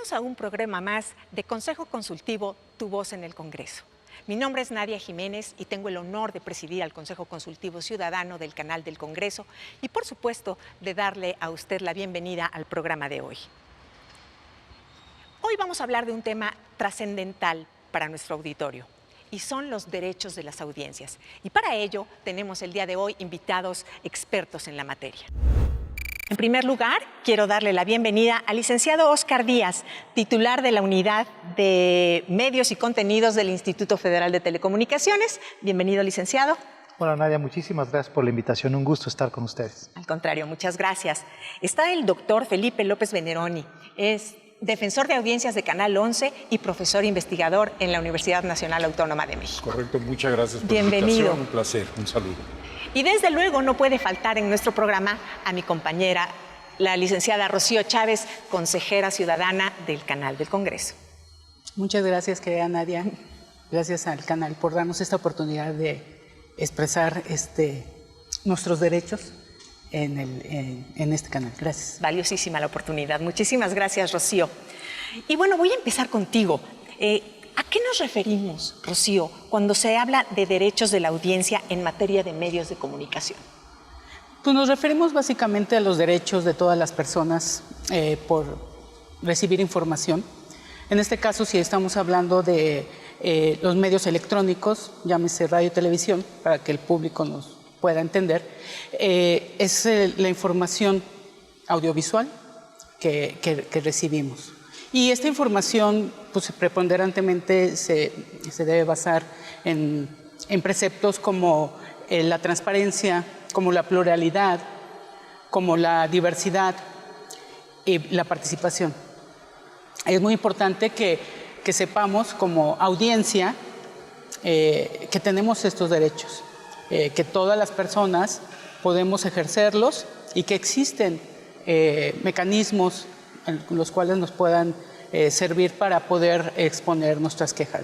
Bienvenidos a un programa más de Consejo Consultivo Tu Voz en el Congreso. Mi nombre es Nadia Jiménez y tengo el honor de presidir al Consejo Consultivo Ciudadano del Canal del Congreso y, por supuesto, de darle a usted la bienvenida al programa de hoy. Hoy vamos a hablar de un tema trascendental para nuestro auditorio y son los derechos de las audiencias. Y para ello tenemos el día de hoy invitados expertos en la materia. En primer lugar, quiero darle la bienvenida al licenciado Óscar Díaz, titular de la Unidad de Medios y Contenidos del Instituto Federal de Telecomunicaciones. Bienvenido, licenciado. Hola, Nadia, muchísimas gracias por la invitación. Un gusto estar con ustedes. Al contrario, muchas gracias. Está el doctor Felipe López Veneroni. Es defensor de audiencias de Canal 11 y profesor investigador en la Universidad Nacional Autónoma de México. Correcto, muchas gracias por Bienvenido. la invitación. Un placer, un saludo. Y desde luego no puede faltar en nuestro programa a mi compañera, la licenciada Rocío Chávez, consejera ciudadana del Canal del Congreso. Muchas gracias, querida Nadia. Gracias al canal por darnos esta oportunidad de expresar nuestros derechos en este canal. Gracias. Valiosísima la oportunidad. Muchísimas gracias, Rocío. Y bueno, voy a empezar contigo. ¿A qué nos referimos, Rocío, cuando se habla de derechos de la audiencia en materia de medios de comunicación? Pues nos referimos básicamente a los derechos de todas las personas por recibir información. En este caso, si estamos hablando de los medios electrónicos, llámese radio y televisión, para que el público nos pueda entender, es la información audiovisual que recibimos. Y esta información, pues preponderantemente se debe basar en preceptos como la transparencia, como la pluralidad, como la diversidad y la participación. Es muy importante que sepamos como audiencia que tenemos estos derechos, que todas las personas podemos ejercerlos y que existen mecanismos en los cuales nos puedan servir para poder exponer nuestras quejas.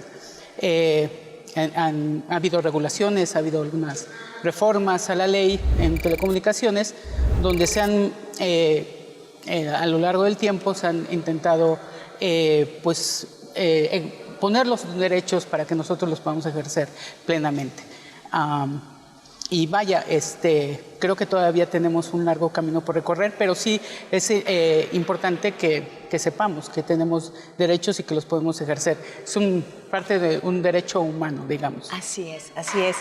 Ha habido regulaciones, ha habido algunas reformas a la ley en telecomunicaciones donde a lo largo del tiempo se han intentado poner los derechos para que nosotros los podamos ejercer plenamente. Y vaya, creo que todavía tenemos un largo camino por recorrer, pero sí es importante que sepamos que tenemos derechos y que los podemos ejercer. Es parte de un derecho humano, digamos. Así es, así es.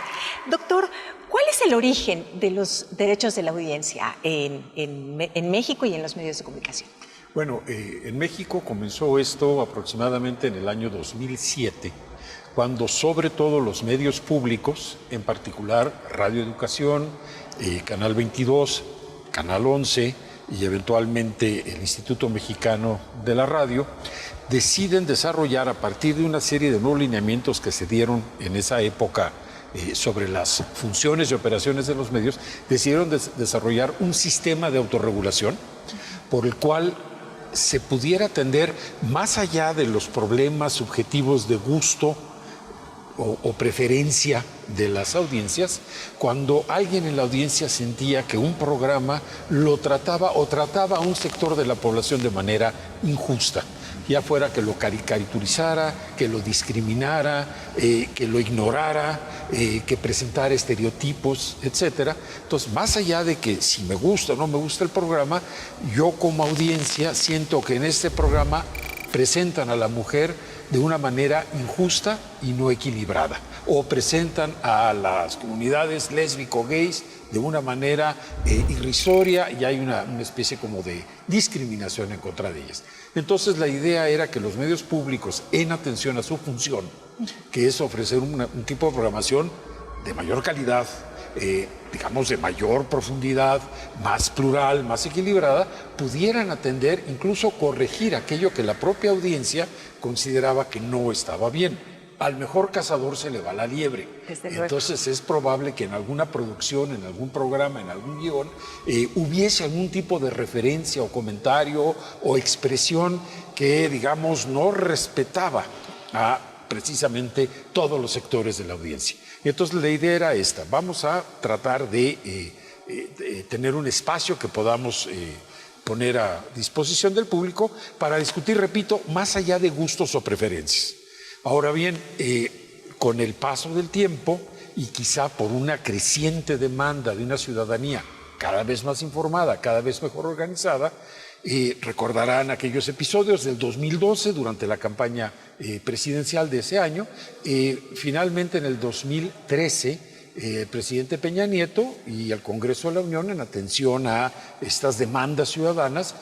Doctor, ¿cuál es el origen de los derechos de la audiencia en México y en los medios de comunicación? Bueno, en México comenzó esto aproximadamente en el año 2007, cuando sobre todo los medios públicos, en particular Radio Educación, Canal 22, Canal 11 y eventualmente el Instituto Mexicano de la Radio, deciden desarrollar a partir de una serie de nuevos lineamientos que se dieron en esa época sobre las funciones y operaciones de los medios, decidieron desarrollar un sistema de autorregulación por el cual se pudiera atender más allá de los problemas subjetivos de gusto o preferencia de las audiencias, cuando alguien en la audiencia sentía que un programa lo trataba o trataba a un sector de la población de manera injusta, ya fuera que lo caricaturizara, que lo discriminara, que lo ignorara, que presentara estereotipos, etcétera. Entonces, más allá de que si me gusta o no me gusta el programa, yo como audiencia siento que en este programa presentan a la mujer de una manera injusta y no equilibrada, o presentan a las comunidades lésbico-gays de una manera irrisoria y hay una especie como de discriminación en contra de ellas. Entonces la idea era que los medios públicos, en atención a su función, que es ofrecer un tipo de programación de mayor calidad, digamos de mayor profundidad, más plural, más equilibrada, pudieran atender, incluso corregir aquello que la propia audiencia consideraba que no estaba bien. Al mejor cazador se le va la liebre. Entonces es probable que en alguna producción, en algún programa, en algún guión, hubiese algún tipo de referencia o comentario o expresión que, digamos, no respetaba a precisamente todos los sectores de la audiencia. Y entonces la idea era esta: vamos a tratar de tener un espacio que podamos poner a disposición del público para discutir, repito, más allá de gustos o preferencias. Ahora bien, con el paso del tiempo y quizá por una creciente demanda de una ciudadanía cada vez más informada, cada vez mejor organizada, recordarán aquellos episodios del 2012 durante la campaña presidencial de ese año. Finalmente, en el 2013, el presidente Peña Nieto y el Congreso de la Unión, en atención a estas demandas ciudadanas,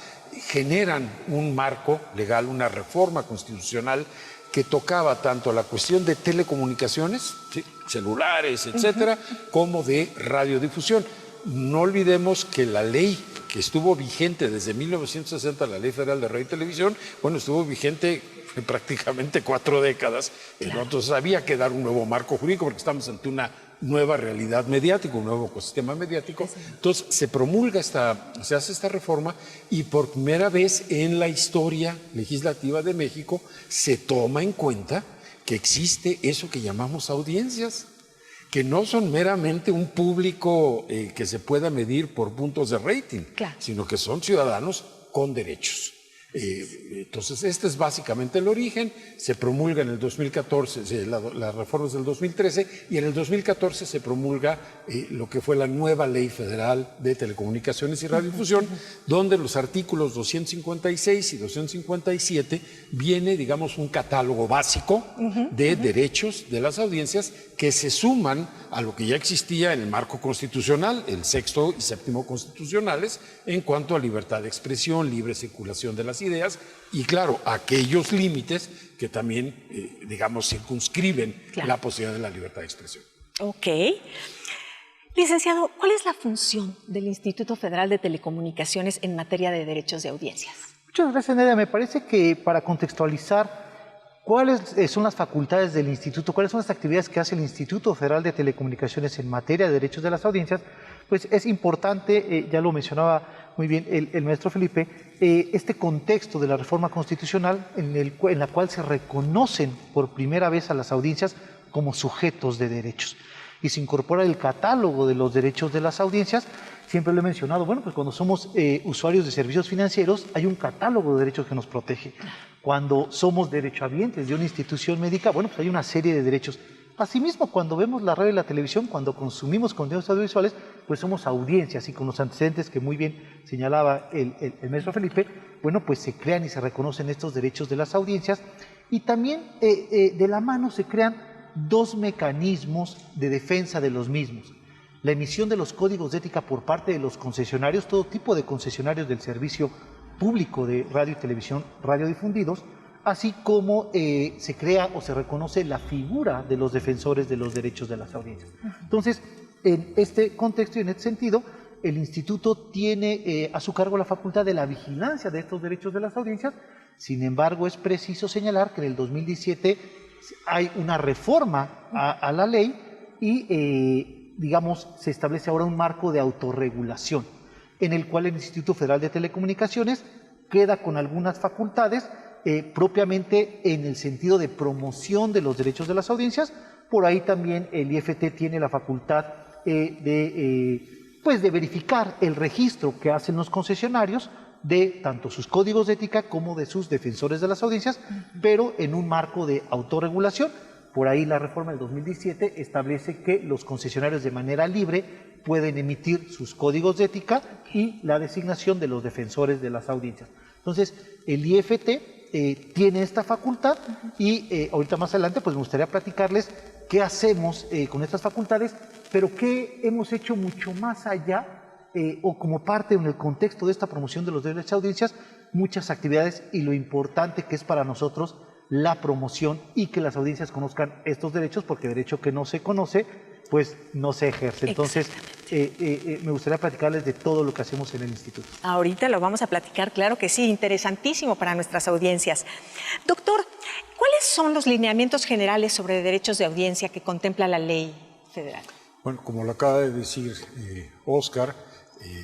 generan un marco legal, una reforma constitucional que tocaba tanto la cuestión de telecomunicaciones, ¿sí?, celulares, etcétera, como de radiodifusión. No olvidemos que la ley que estuvo vigente desde 1960, la Ley Federal de Radio y Televisión, bueno, estuvo vigente prácticamente 4 décadas. Claro. Entonces había que dar un nuevo marco jurídico porque estamos ante una nueva realidad mediática, un nuevo ecosistema mediático. Entonces se promulga se hace esta reforma y por primera vez en la historia legislativa de México se toma en cuenta que existe eso que llamamos audiencias, que no son meramente un público que se pueda medir por puntos de rating, claro, sino que son ciudadanos con derechos. Entonces, este es básicamente el origen. Se promulga en el 2014, las reformas del 2013, y en el 2014 se promulga lo que fue la nueva Ley Federal de Telecomunicaciones y Radiodifusión, donde los artículos 256 y 257 viene, digamos, un catálogo básico de derechos de las audiencias que se suman a lo que ya existía en el marco constitucional, el 6º y 7º constitucionales, en cuanto a libertad de expresión, libre circulación de las ideas y, claro, aquellos límites que también, digamos, circunscriben, claro, la posibilidad de la libertad de expresión. Ok. Licenciado, ¿cuál es la función del Instituto Federal de Telecomunicaciones en materia de derechos de audiencias? Muchas gracias, Nerea. Me parece que para contextualizar cuáles son las facultades del instituto, cuáles son las actividades que hace el Instituto Federal de Telecomunicaciones en materia de derechos de las audiencias, pues es importante, ya lo mencionaba muy bien el maestro Felipe, este contexto de la reforma constitucional en la cual se reconocen por primera vez a las audiencias como sujetos de derechos y se incorpora el catálogo de los derechos de las audiencias. Siempre lo he mencionado, bueno, pues cuando somos usuarios de servicios financieros hay un catálogo de derechos que nos protege. Cuando somos derechohabientes de una institución médica, bueno, pues hay una serie de derechos. Asimismo, cuando vemos la radio y la televisión, cuando consumimos contenidos audiovisuales, pues somos audiencias y con los antecedentes que muy bien señalaba el maestro Felipe, bueno, pues se crean y se reconocen estos derechos de las audiencias y también de la mano se crean 2 mecanismos de defensa de los mismos. La emisión de los códigos de ética por parte de los concesionarios, todo tipo de concesionarios del servicio público de radio y televisión radiodifundidos, así como se crea o se reconoce la figura de los defensores de los derechos de las audiencias. Entonces, en este contexto y en este sentido, el instituto tiene a su cargo la facultad de la vigilancia de estos derechos de las audiencias. Sin embargo, es preciso señalar que en el 2017 hay una reforma a la ley y digamos, se establece ahora un marco de autorregulación, en el cual el Instituto Federal de Telecomunicaciones queda con algunas facultades propiamente en el sentido de promoción de los derechos de las audiencias. Por ahí también el IFT tiene la facultad de verificar el registro que hacen los concesionarios de tanto sus códigos de ética como de sus defensores de las audiencias, pero en un marco de autorregulación. Por ahí la reforma del 2017 establece que los concesionarios de manera libre pueden emitir sus códigos de ética y la designación de los defensores de las audiencias. Entonces, el IFT tiene esta facultad y ahorita más adelante pues me gustaría platicarles qué hacemos con estas facultades, pero qué hemos hecho mucho más allá o como parte en el contexto de esta promoción de los derechos de audiencias, muchas actividades y lo importante que es para nosotros la promoción y que las audiencias conozcan estos derechos, porque derecho que no se conoce, pues no se ejerce. Entonces, me gustaría platicarles de todo lo que hacemos en el instituto. Ahorita lo vamos a platicar, claro que sí, interesantísimo para nuestras audiencias. Doctor, ¿cuáles son los lineamientos generales sobre derechos de audiencia que contempla la ley federal? Bueno, como lo acaba de decir Óscar,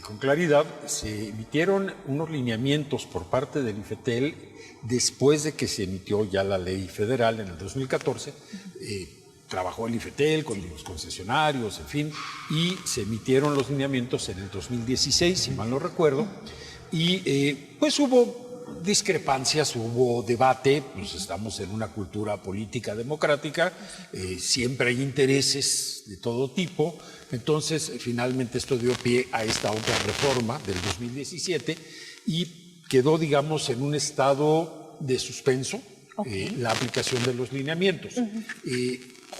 con claridad, se emitieron unos lineamientos por parte del IFETEL después de que se emitió ya la ley federal en el 2014. Trabajó el IFETEL con los concesionarios, en fin, y se emitieron los lineamientos en el 2016, si mal no recuerdo, y pues hubo discrepancias, hubo debate, pues estamos en una cultura política democrática, siempre hay intereses de todo tipo, entonces finalmente esto dio pie a esta otra reforma del 2017 y quedó, digamos, en un estado de suspenso la aplicación de los lineamientos.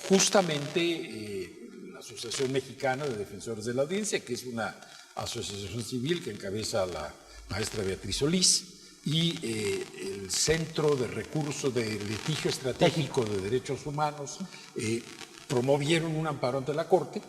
Justamente la Asociación Mexicana de Defensores de la Audiencia, que es una asociación civil que encabeza la maestra Beatriz Solís, y el Centro de Recursos de Litigio Estratégico de Derechos Humanos promovieron un amparo ante la Corte.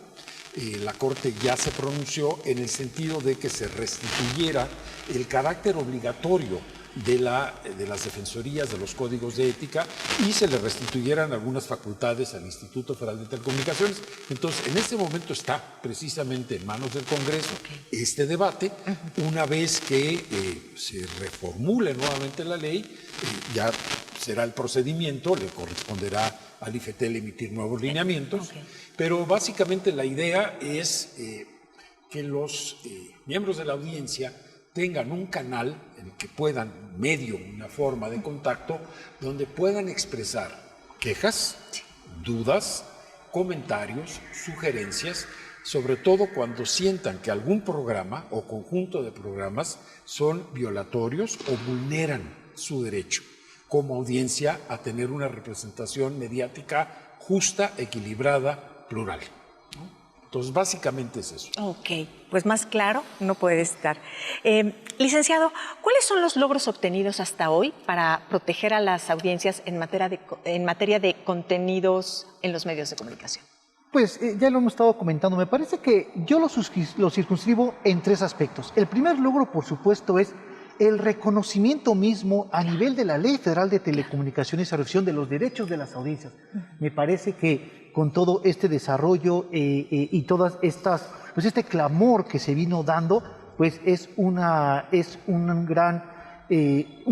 La Corte ya se pronunció en el sentido de que se restituyera el carácter obligatorio de las defensorías, de los códigos de ética, y se le restituyeran algunas facultades al Instituto Federal de Telecomunicaciones. Entonces, en este momento está precisamente en manos del Congreso este debate. Una vez que se reformule nuevamente la ley, ya será el procedimiento, le corresponderá al IFETEL emitir nuevos lineamientos, pero básicamente la idea es que los miembros de la audiencia tengan un canal en el que puedan, una forma de contacto, donde puedan expresar quejas, dudas, comentarios, sugerencias, sobre todo cuando sientan que algún programa o conjunto de programas son violatorios o vulneran su derecho como audiencia a tener una representación mediática justa, equilibrada, plural. Entonces, básicamente es eso. Ok, pues más claro no puede estar. Licenciado, ¿cuáles son los logros obtenidos hasta hoy para proteger a las audiencias en materia de contenidos en los medios de comunicación? Pues ya lo hemos estado comentando. Me parece que yo lo circunscribo en 3 aspectos. El primer logro, por supuesto, es el reconocimiento mismo a nivel de la Ley Federal de Telecomunicaciones y Revisión de los derechos de las audiencias. Me parece que con todo este desarrollo y todas estas, pues este clamor que se vino dando, pues es un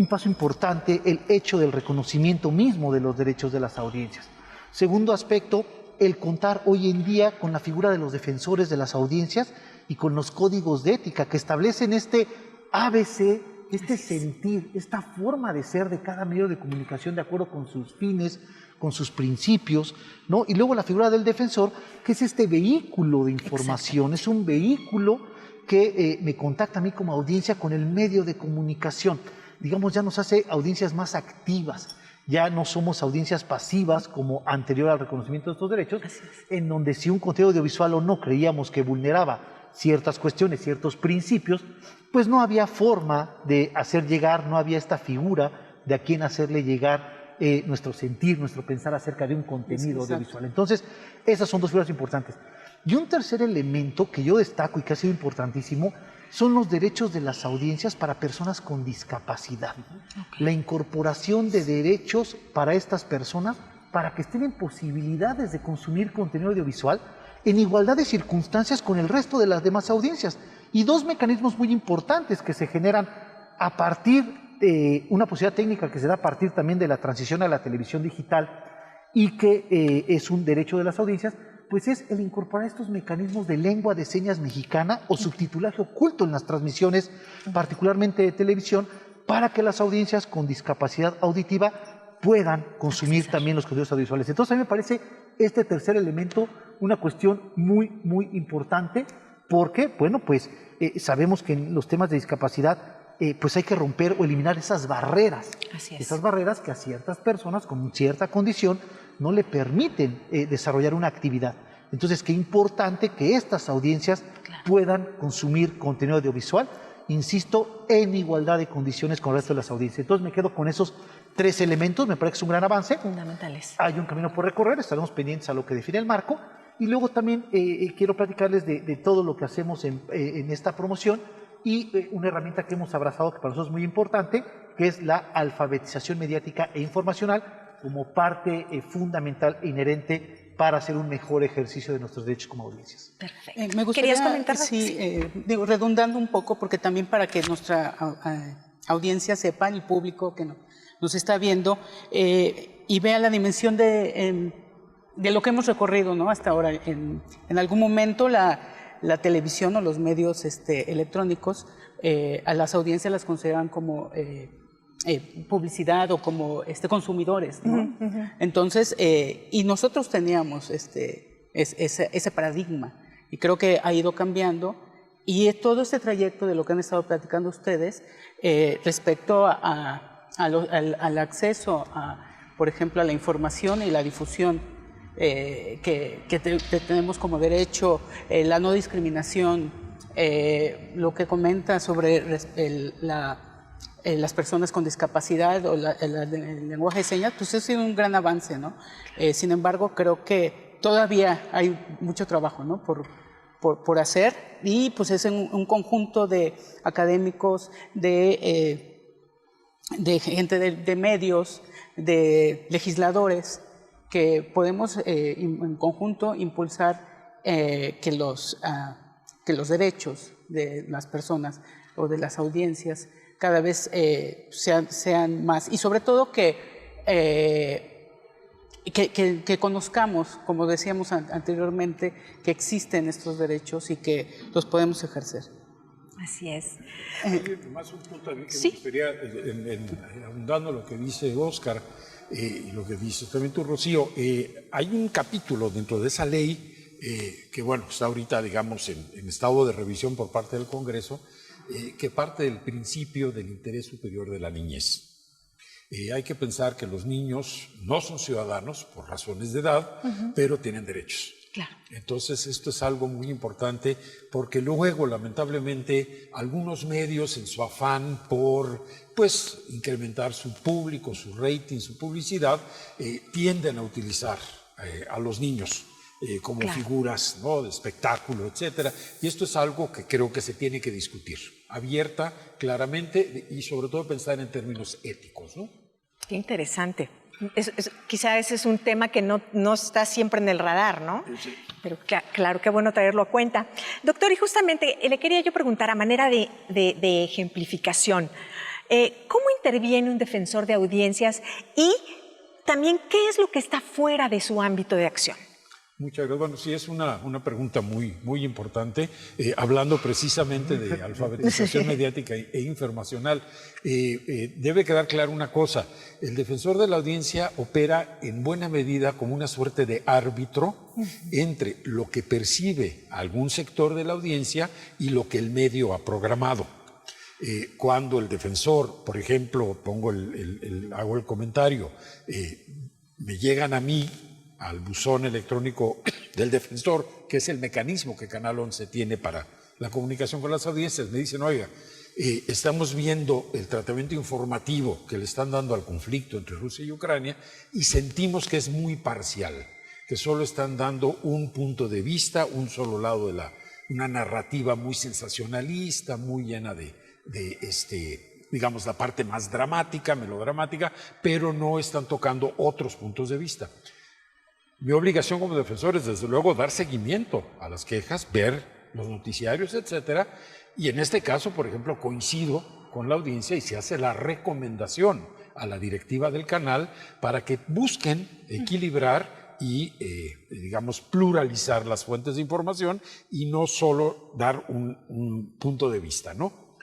paso importante el hecho del reconocimiento mismo de los derechos de las audiencias. Segundo aspecto, el contar hoy en día con la figura de los defensores de las audiencias y con los códigos de ética que establecen este ABC, este sentir, esta forma de ser de cada medio de comunicación de acuerdo con sus fines, con sus principios, ¿no? Y luego la figura del defensor, que es este vehículo de información, es un vehículo que me contacta a mí como audiencia con el medio de comunicación. Digamos, ya nos hace audiencias más activas, ya no somos audiencias pasivas como anterior al reconocimiento de estos derechos, en donde si un contenido audiovisual o no creíamos que vulneraba ciertas cuestiones, ciertos principios, pues no había forma de hacer llegar, no había esta figura de a quién hacerle llegar nuestro sentir, nuestro pensar acerca de un contenido audiovisual. Entonces, esas son 2 figuras importantes. Y un tercer elemento que yo destaco y que ha sido importantísimo son los derechos de las audiencias para personas con discapacidad. La incorporación de derechos para estas personas para que estén en posibilidades de consumir contenido audiovisual en igualdad de circunstancias con el resto de las demás audiencias. Y 2 mecanismos muy importantes que se generan a partir de una posibilidad técnica que se da a partir también de la transición a la televisión digital y que es un derecho de las audiencias, pues es el incorporar estos mecanismos de lengua de señas mexicana o subtitulaje oculto en las transmisiones, particularmente de televisión, para que las audiencias con discapacidad auditiva puedan consumir también los contenidos audiovisuales. Entonces a mí me parece este tercer elemento una cuestión muy, muy importante porque, bueno, pues sabemos que en los temas de discapacidad pues hay que romper o eliminar esas barreras. Esas barreras que a ciertas personas con cierta condición no le permiten desarrollar una actividad. Entonces, qué importante que estas audiencias puedan consumir contenido audiovisual, insisto, en igualdad de condiciones con el resto de las audiencias. Entonces, me quedo con esos 3 elementos, me parece que es un gran avance. Fundamentales. Hay un camino por recorrer, estaremos pendientes a lo que define el marco. Y luego también quiero platicarles de todo lo que hacemos en esta promoción y una herramienta que hemos abrazado que para nosotros es muy importante, que es la alfabetización mediática e informacional como parte fundamental e inherente para hacer un mejor ejercicio de nuestros derechos como audiencias. Perfecto. Me gustaría, ¿Querías comentar? sí, redundando un poco, porque también para que nuestra audiencia sepa, el público que nos está viendo, y vea la dimensión de lo que hemos recorrido, ¿no? Hasta ahora. En algún momento la televisión o los medios electrónicos, a las audiencias las consideran como publicidad o como consumidores, ¿no? Entonces, y nosotros teníamos ese paradigma, y creo que ha ido cambiando, y todo este trayecto de lo que han estado platicando ustedes respecto al acceso por ejemplo, a la información y la difusión que tenemos como derecho, la no discriminación, lo que comenta sobre las personas con discapacidad o el lenguaje de señas, pues eso ha sido un gran avance, ¿no? Sin embargo, creo que todavía hay mucho trabajo, ¿no? por hacer, y pues es un conjunto de académicos, de gente de medios, de legisladores, que podemos en conjunto impulsar que los derechos de las personas o de las audiencias cada vez sean más, y sobre todo que conozcamos, como decíamos anteriormente, que existen estos derechos y que los podemos ejercer. Así es. Más un punto que me gustaría, abundando lo que dice Óscar y lo que dice también tú, Rocío, hay un capítulo dentro de esa ley que, bueno, está ahorita, digamos, en estado de revisión por parte del Congreso, que parte del principio del interés superior de la niñez. Hay que pensar que los niños no son ciudadanos por razones de edad, pero tienen derechos. Claro. Entonces, esto es algo muy importante porque luego, lamentablemente, algunos medios en su afán por, pues, incrementar su público, su rating, su publicidad, tienden a utilizar a los niños como figuras, ¿no?, de espectáculo, etcétera. Y esto es algo que creo que se tiene que discutir abierta, claramente, y sobre todo pensar en términos éticos, ¿no? Qué interesante. Quizá ese es un tema que no está siempre en el radar, ¿no? Sí. Pero claro, qué bueno traerlo a cuenta. Doctor, y justamente le quería yo preguntar a manera de ejemplificación, ¿cómo interviene un defensor de audiencias y también qué es lo que está fuera de su ámbito de acción? Muchas gracias. Bueno, sí, es una pregunta muy importante, hablando precisamente de alfabetización mediática e informacional. Debe quedar claro una cosa, el defensor de la audiencia opera en buena medida como una suerte de árbitro entre lo que percibe algún sector de la audiencia y lo que el medio ha programado. Cuando el defensor, por ejemplo, hago el comentario, me llegan a mí, al buzón electrónico del defensor, que es el mecanismo que Canal 11 tiene para la comunicación con las audiencias, me dicen, oiga, estamos viendo el tratamiento informativo que le están dando al conflicto entre Rusia y Ucrania y sentimos que es muy parcial, que solo están dando un punto de vista, un solo lado de una narrativa muy sensacionalista, muy llena de digamos, la parte más dramática, melodramática, pero no están tocando otros puntos de vista. Mi obligación como defensor es, desde luego, dar seguimiento a las quejas, ver los noticiarios, etcétera. Y en este caso, por ejemplo, coincido con la audiencia y se hace la recomendación a la directiva del canal para que busquen equilibrar y, digamos, pluralizar las fuentes de información y no solo dar un punto de vista, ¿no?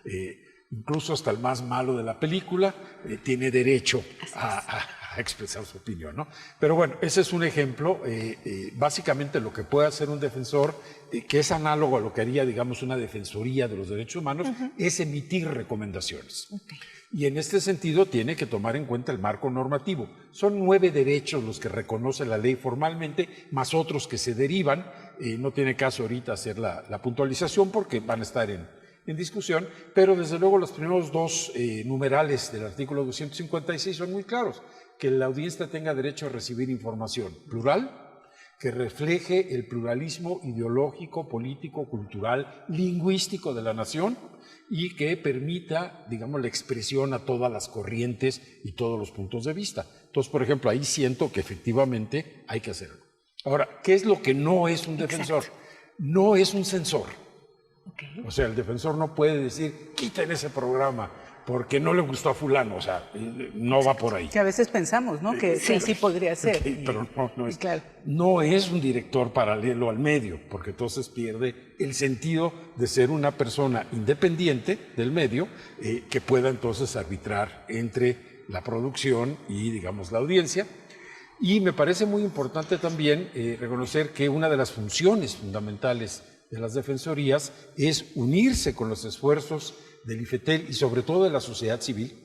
Incluso hasta el más malo de la película tiene derecho a expresar su opinión, ¿no? Pero bueno, ese es un ejemplo. Básicamente lo que puede hacer un defensor, que es análogo a lo que haría, digamos, una defensoría de los derechos humanos, es emitir recomendaciones. Y en este sentido tiene que tomar en cuenta el marco normativo. Son 9 derechos los que reconoce la ley formalmente, más otros que se derivan. No tiene caso ahorita hacer la puntualización porque van a estar en discusión, pero desde luego los primeros 2 numerales del artículo 256 son muy claros. Que la audiencia tenga derecho a recibir información plural, que refleje el pluralismo ideológico, político, cultural, lingüístico de la nación y que permita, digamos, la expresión a todas las corrientes y todos los puntos de vista. Entonces, por ejemplo, ahí siento que efectivamente hay que hacerlo. Ahora, ¿qué es lo que no es un defensor? No es un censor. O sea, el defensor no puede decir, quiten ese programa, porque no le gustó a fulano, o sea, no va por ahí. Que a veces pensamos, ¿no? Que sí podría ser. Sí, pero claro. No es un director paralelo al medio, porque entonces pierde el sentido de ser una persona independiente del medio que pueda entonces arbitrar entre la producción y, digamos, la audiencia. Y me parece muy importante también reconocer que una de las funciones fundamentales de las defensorías es unirse con los esfuerzos del IFETEL y sobre todo de la sociedad civil.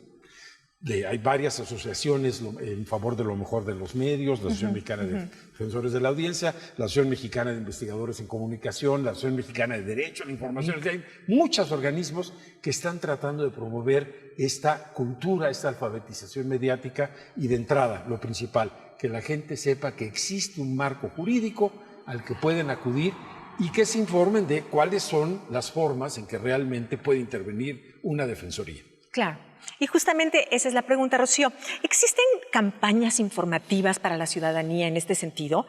Hay varias asociaciones en favor de lo mejor de los medios, la Asociación Mexicana de Defensores de la Audiencia, la Asociación Mexicana de Investigadores en Comunicación, la Asociación Mexicana de Derecho a la Información. Hay muchos organismos que están tratando de promover esta cultura, esta alfabetización mediática y de entrada, lo principal, que la gente sepa que existe un marco jurídico al que pueden acudir y que se informen de cuáles son las formas en que realmente puede intervenir una defensoría. Claro. Y justamente esa es la pregunta, Rocío. ¿Existen campañas informativas para la ciudadanía en este sentido?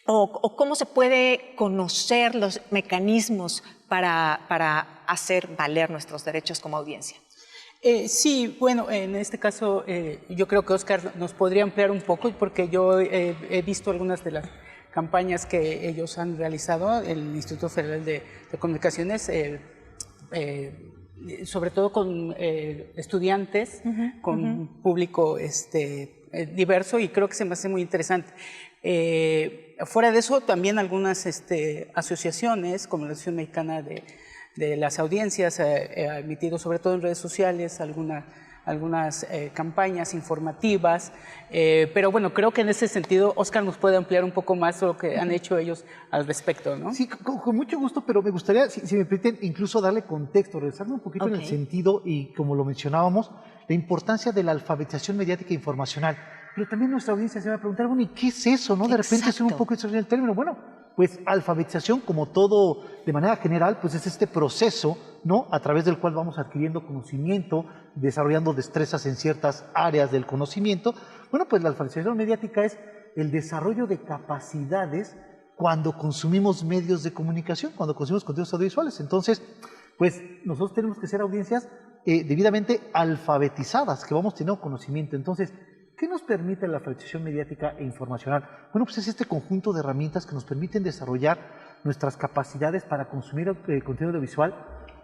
¿O cómo se puede conocer los mecanismos para hacer valer nuestros derechos como audiencia? Sí, bueno, en este caso yo creo que Óscar nos podría ampliar un poco porque yo he visto algunas de las campañas que ellos han realizado, el Instituto Federal de Comunicaciones, sobre todo con estudiantes, con público diverso, y creo que se me hace muy interesante. Fuera de eso, también algunas asociaciones, como la Asociación Mexicana de las Audiencias, ha emitido, sobre todo en redes sociales, algunas campañas informativas, pero bueno, creo que en ese sentido Óscar nos puede ampliar un poco más lo que han hecho ellos al respecto, ¿no? Sí, con mucho gusto, pero me gustaría, si me permiten, incluso darle contexto, regresarme un poquito en el sentido, y como lo mencionábamos, la importancia de la alfabetización mediática e informacional. Pero también nuestra audiencia se va a preguntar, bueno, ¿y qué es eso, no? De repente es un poco extraño el término. Bueno, pues alfabetización, como todo de manera general, pues es este proceso, ¿no? A través del cual vamos adquiriendo conocimiento, desarrollando destrezas en ciertas áreas del conocimiento. Bueno, pues la alfabetización mediática es el desarrollo de capacidades cuando consumimos medios de comunicación, cuando consumimos contenidos audiovisuales. Entonces, pues nosotros tenemos que ser audiencias debidamente alfabetizadas, que vamos teniendo conocimiento. Entonces, ¿qué nos permite la alfabetización mediática e informacional? Bueno, pues es este conjunto de herramientas que nos permiten desarrollar nuestras capacidades para consumir contenido audiovisual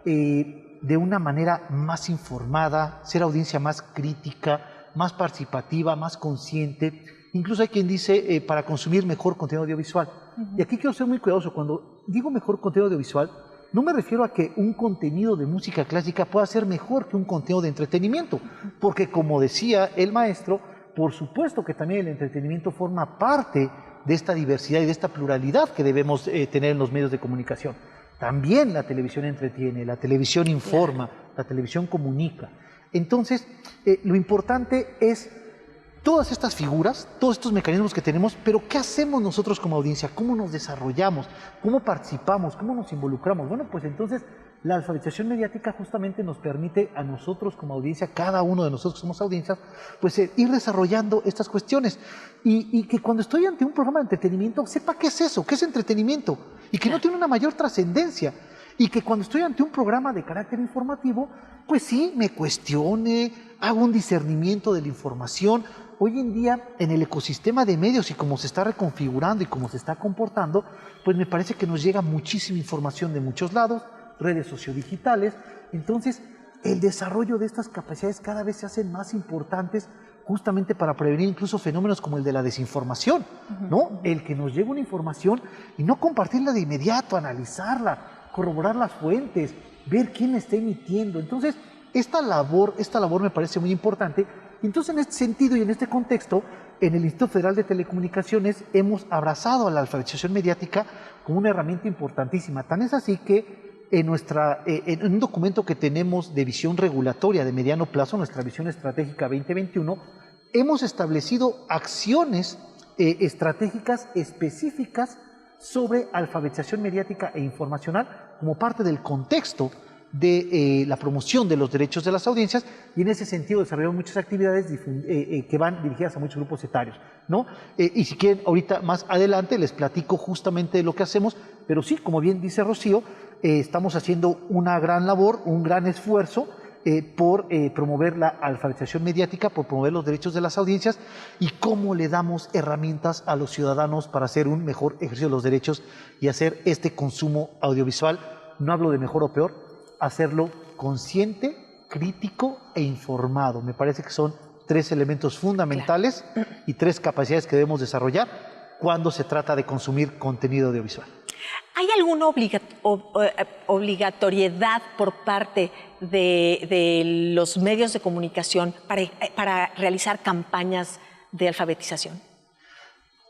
de una manera más informada, ser audiencia más crítica, más participativa, más consciente. Incluso hay quien dice para consumir mejor contenido audiovisual. Y aquí quiero ser muy cuidadoso. Cuando digo mejor contenido audiovisual, no me refiero a que un contenido de música clásica pueda ser mejor que un contenido de entretenimiento, porque como decía el maestro, por supuesto que también el entretenimiento forma parte de esta diversidad y de esta pluralidad que debemos tener en los medios de comunicación. También la televisión entretiene, la televisión informa, la televisión comunica. Entonces, lo importante es todas estas figuras, todos estos mecanismos que tenemos, pero ¿qué hacemos nosotros como audiencia? ¿Cómo nos desarrollamos? ¿Cómo participamos? ¿Cómo nos involucramos? Bueno, pues entonces la alfabetización mediática justamente nos permite a nosotros como audiencia, cada uno de nosotros que somos audiencias, pues ir desarrollando estas cuestiones. Y que cuando estoy ante un programa de entretenimiento, sepa qué es eso, qué es entretenimiento, y que no tiene una mayor trascendencia. Y que cuando estoy ante un programa de carácter informativo, pues sí, me cuestione, hago un discernimiento de la información. Hoy en día, en el ecosistema de medios y cómo se está reconfigurando y cómo se está comportando, pues me parece que nos llega muchísima información de muchos lados, redes sociodigitales. Entonces, el desarrollo de estas capacidades cada vez se hacen más importantes justamente para prevenir incluso fenómenos como el de la desinformación, ¿no? El que nos llegue una información y no compartirla de inmediato, analizarla, corroborar las fuentes, ver quién la está emitiendo. Entonces, esta labor me parece muy importante. Entonces, en este sentido y en este contexto, en el Instituto Federal de Telecomunicaciones hemos abrazado a la alfabetización mediática como una herramienta importantísima. Tan es así que en un documento que tenemos de visión regulatoria de mediano plazo, nuestra visión estratégica 2021, hemos establecido acciones estratégicas específicas sobre alfabetización mediática e informacional como parte del contexto de la promoción de los derechos de las audiencias, y en ese sentido desarrollamos muchas actividades que van dirigidas a muchos grupos etarios, ¿no? Y si quieren, ahorita más adelante les platico justamente de lo que hacemos, pero sí, como bien dice Rocío, estamos haciendo una gran labor, un gran esfuerzo por promover la alfabetización mediática, por promover los derechos de las audiencias y cómo le damos herramientas a los ciudadanos para hacer un mejor ejercicio de los derechos y hacer este consumo audiovisual, no hablo de mejor o peor, hacerlo consciente, crítico e informado. Me parece que son 3 elementos fundamentales y 3 capacidades que debemos desarrollar cuando se trata de consumir contenido audiovisual. ¿Hay alguna obligatoriedad por parte de los medios de comunicación para realizar campañas de alfabetización?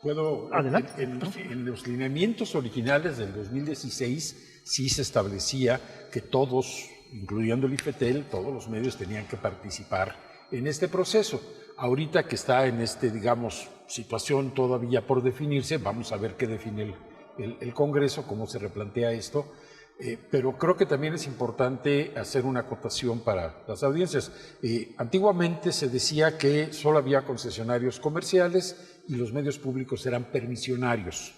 Puedo, en los lineamientos originales del 2016 sí se establecía que todos, incluyendo el IFETEL, todos los medios tenían que participar en este proceso. Ahorita que está en situación todavía por definirse, vamos a ver qué define el Congreso, cómo se replantea esto, pero creo que también es importante hacer una acotación para las audiencias. Antiguamente se decía que solo había concesionarios comerciales y los medios públicos eran permisionarios.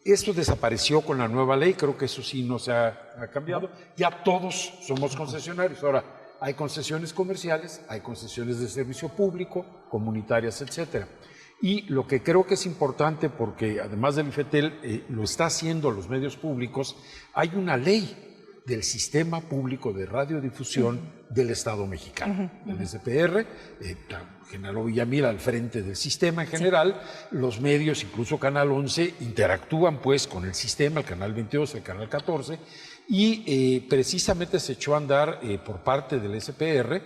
Esto desapareció con la nueva ley, creo que eso sí no se ha cambiado. Ya todos somos concesionarios. Ahora, hay concesiones comerciales, hay concesiones de servicio público, comunitarias, etcétera. Y lo que creo que es importante, porque además del IFETEL lo está haciendo los medios públicos, hay una ley del Sistema Público de Radiodifusión del Estado mexicano, el SPR, Genaro Villamil al frente del sistema en general, los medios, incluso Canal 11, interactúan pues con el sistema, el Canal 22, el Canal 14, y precisamente se echó a andar por parte del SPR,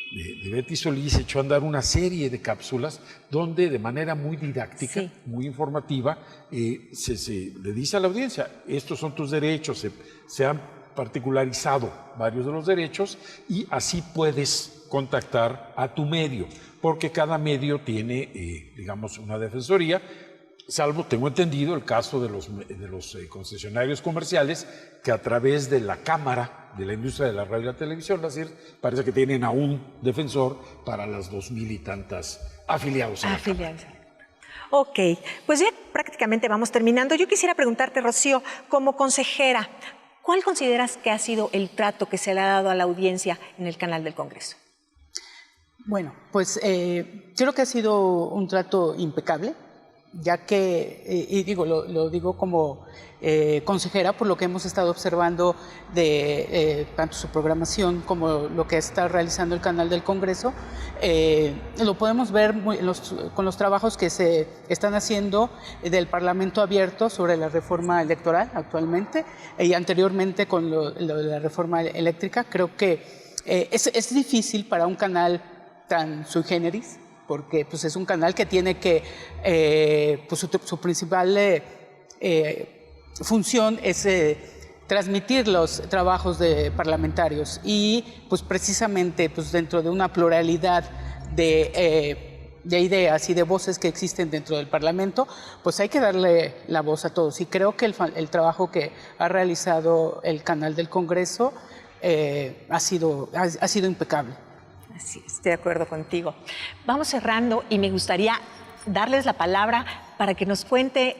de Betty Solís, se echó a andar una serie de cápsulas donde de manera muy didáctica, muy informativa, se le dice a la audiencia, estos son tus derechos, se han particularizado varios de los derechos y así puedes contactar a tu medio, porque cada medio tiene, digamos, una defensoría, salvo, tengo entendido, el caso de los concesionarios comerciales que a través de la Cámara de la Industria de la Radio y la Televisión, es decir, parece que tienen a un defensor para las 2,000 y tantas afiliados a la Cámara. Ok, pues ya prácticamente vamos terminando. Yo quisiera preguntarte, Rocío, como consejera, ¿cuál consideras que ha sido el trato que se le ha dado a la audiencia en el canal del Congreso? Bueno, pues creo que ha sido un trato impecable, ya que, y digo, lo digo como consejera por lo que hemos estado observando de tanto su programación como lo que está realizando el canal del Congreso. Lo podemos ver con los trabajos que se están haciendo del Parlamento abierto sobre la reforma electoral actualmente y anteriormente con lo de la reforma eléctrica. Creo que es difícil para un canal tan sui generis, porque pues, es un canal que tiene que, pues, su principal función es transmitir los trabajos de parlamentarios y pues precisamente pues, dentro de una pluralidad de ideas y de voces que existen dentro del Parlamento, pues hay que darle la voz a todos. Y creo que el trabajo que ha realizado el canal del Congreso ha sido impecable. Sí, estoy de acuerdo contigo. Vamos cerrando y me gustaría darles la palabra para que nos cuente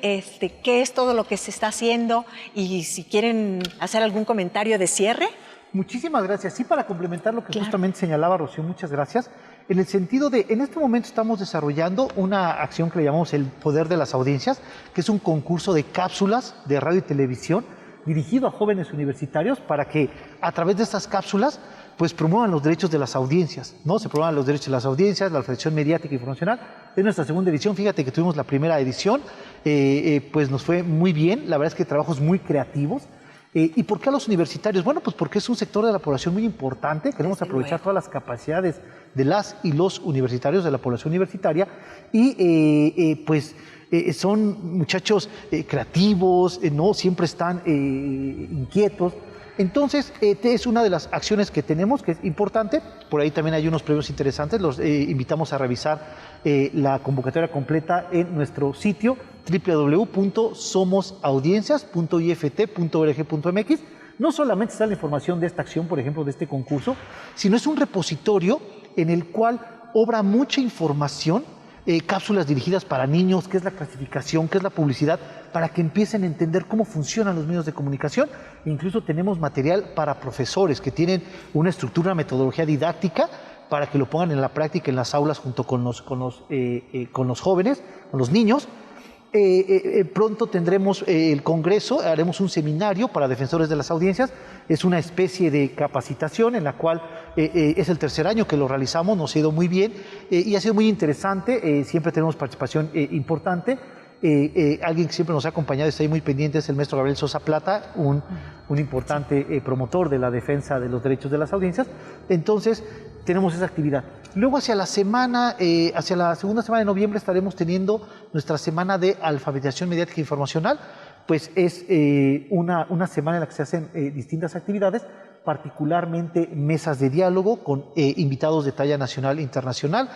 qué es todo lo que se está haciendo y si quieren hacer algún comentario de cierre. Muchísimas gracias. Sí, para complementar lo que justamente señalaba Rocío, muchas gracias. En el sentido de, en este momento estamos desarrollando una acción que le llamamos el Poder de las Audiencias, que es un concurso de cápsulas de radio y televisión dirigido a jóvenes universitarios para que a través de estas cápsulas pues promuevan los derechos de las audiencias, ¿no? Se promuevan los derechos de las audiencias, la alfabetización mediática y informacional. Es nuestra segunda edición, fíjate que tuvimos la primera edición, pues nos fue muy bien, la verdad es que trabajos muy creativos. ¿Y por qué a los universitarios? Bueno, pues porque es un sector de la población muy importante, queremos aprovechar todas las capacidades de las y los universitarios, de la población universitaria, y pues son muchachos creativos, no siempre están inquietos. Entonces, es una de las acciones que tenemos, que es importante. Por ahí también hay unos premios interesantes. Los invitamos a revisar la convocatoria completa en nuestro sitio www.somosaudiencias.ift.org.mx. No solamente está la información de esta acción, por ejemplo, de este concurso, sino es un repositorio en el cual obra mucha información cápsulas dirigidas para niños, qué es la clasificación, qué es la publicidad, para que empiecen a entender cómo funcionan los medios de comunicación. Incluso tenemos material para profesores que tienen una estructura, una metodología didáctica para que lo pongan en la práctica en las aulas junto con los jóvenes, con los niños. Pronto tendremos el Congreso, haremos un seminario para defensores de las audiencias. Es una especie de capacitación en la cual es el tercer año que lo realizamos, nos ha ido muy bien y ha sido muy interesante. Siempre tenemos participación importante. Alguien que siempre nos ha acompañado y está ahí muy pendiente es el maestro Gabriel Sosa Plata, un importante promotor de la defensa de los derechos de las audiencias. Entonces, tenemos esa actividad. Luego, hacia la segunda semana de noviembre, estaremos teniendo nuestra semana de alfabetización mediática e informacional. Pues es una semana en la que se hacen distintas actividades, particularmente mesas de diálogo con invitados de talla nacional e internacional,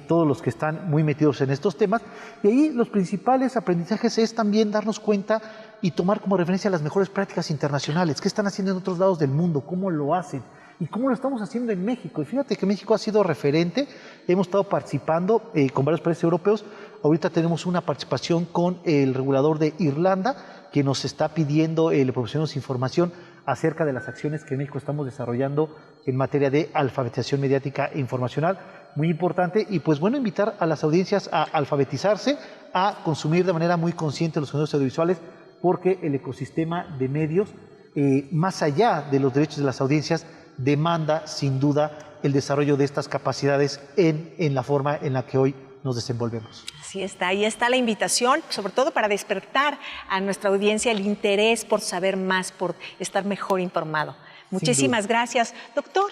todos los que están muy metidos en estos temas. Y ahí los principales aprendizajes es también darnos cuenta y tomar como referencia las mejores prácticas internacionales, qué están haciendo en otros lados del mundo, cómo lo hacen y cómo lo estamos haciendo en México. Y fíjate que México ha sido referente, hemos estado participando con varios países europeos. Ahorita tenemos una participación con el regulador de Irlanda, que nos está pidiendo le proporcionemos información acerca de las acciones que en México estamos desarrollando en materia de alfabetización mediática e informacional. Muy importante, y pues bueno, invitar a las audiencias a alfabetizarse, a consumir de manera muy consciente los medios audiovisuales, porque el ecosistema de medios, más allá de los derechos de las audiencias, demanda sin duda el desarrollo de estas capacidades en la forma en la que hoy nos desenvolvemos. Así está, ahí está la invitación, sobre todo para despertar a nuestra audiencia el interés por saber más, por estar mejor informado. Muchísimas gracias, doctor.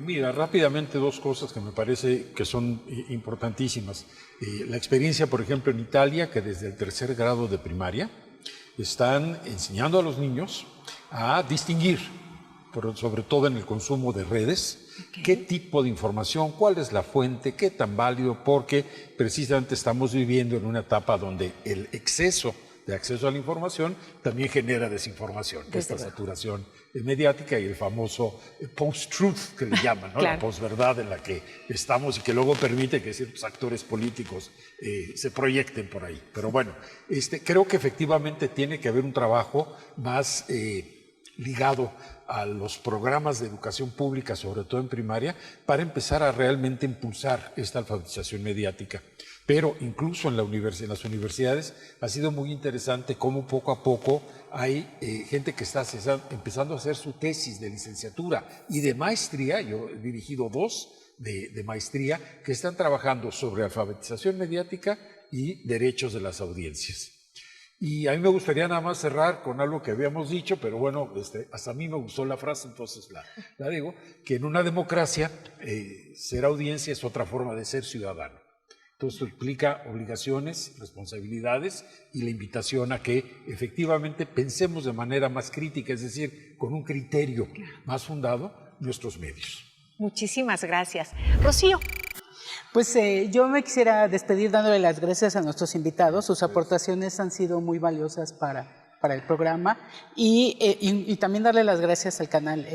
Mira, rápidamente dos cosas que me parece que son importantísimas. La experiencia, por ejemplo, en Italia, que desde el tercer grado de primaria están enseñando a los niños a distinguir, sobre todo en el consumo de redes, qué tipo de información, cuál es la fuente, qué tan válido, porque precisamente estamos viviendo en una etapa donde el exceso de acceso a la información también genera desinformación, esta saturación mediática y el famoso post-truth que le llaman, ¿no? Claro. La posverdad en la que estamos y que luego permite que ciertos actores políticos se proyecten por ahí. Pero bueno, creo que efectivamente tiene que haber un trabajo más ligado a los programas de educación pública, sobre todo en primaria, para empezar a realmente impulsar esta alfabetización mediática. Pero incluso en las universidades ha sido muy interesante cómo poco a poco hay gente que está empezando a hacer su tesis de licenciatura y de maestría. Yo he dirigido dos de maestría que están trabajando sobre alfabetización mediática y derechos de las audiencias. Y a mí me gustaría nada más cerrar con algo que habíamos dicho, pero bueno, hasta a mí me gustó la frase, entonces la digo, que en una democracia ser audiencia es otra forma de ser ciudadano. Entonces, esto implica obligaciones, responsabilidades y la invitación a que efectivamente pensemos de manera más crítica, es decir, con un criterio más fundado, nuestros medios. Muchísimas gracias. Rocío. Pues yo me quisiera despedir dándole las gracias a nuestros invitados. Sus aportaciones han sido muy valiosas para el programa y también darle las gracias al canal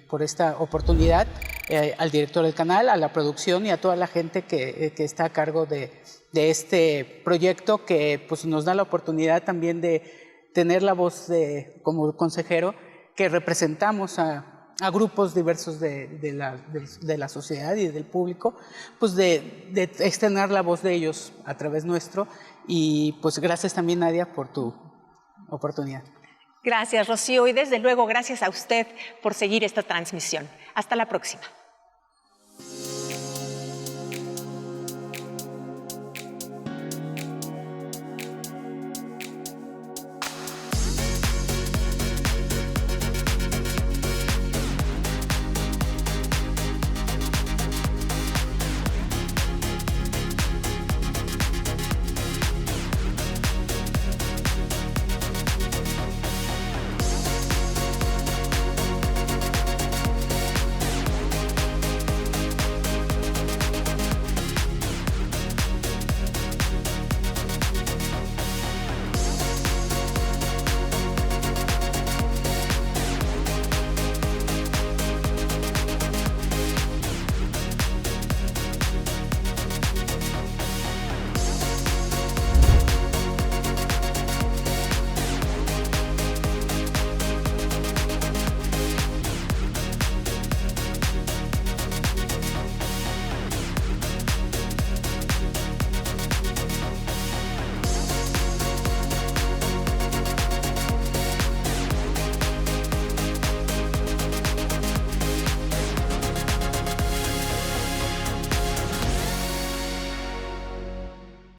por esta oportunidad, al director del canal, a la producción y a toda la gente que está a cargo de este proyecto, que pues, nos da la oportunidad también de tener la voz como consejero, que representamos a grupos diversos de la sociedad y del público, pues de extender la voz de ellos a través nuestro. Y pues gracias también, Nadia, por tu oportunidad. Gracias, Rocío, y desde luego gracias a usted por seguir esta transmisión. Hasta la próxima.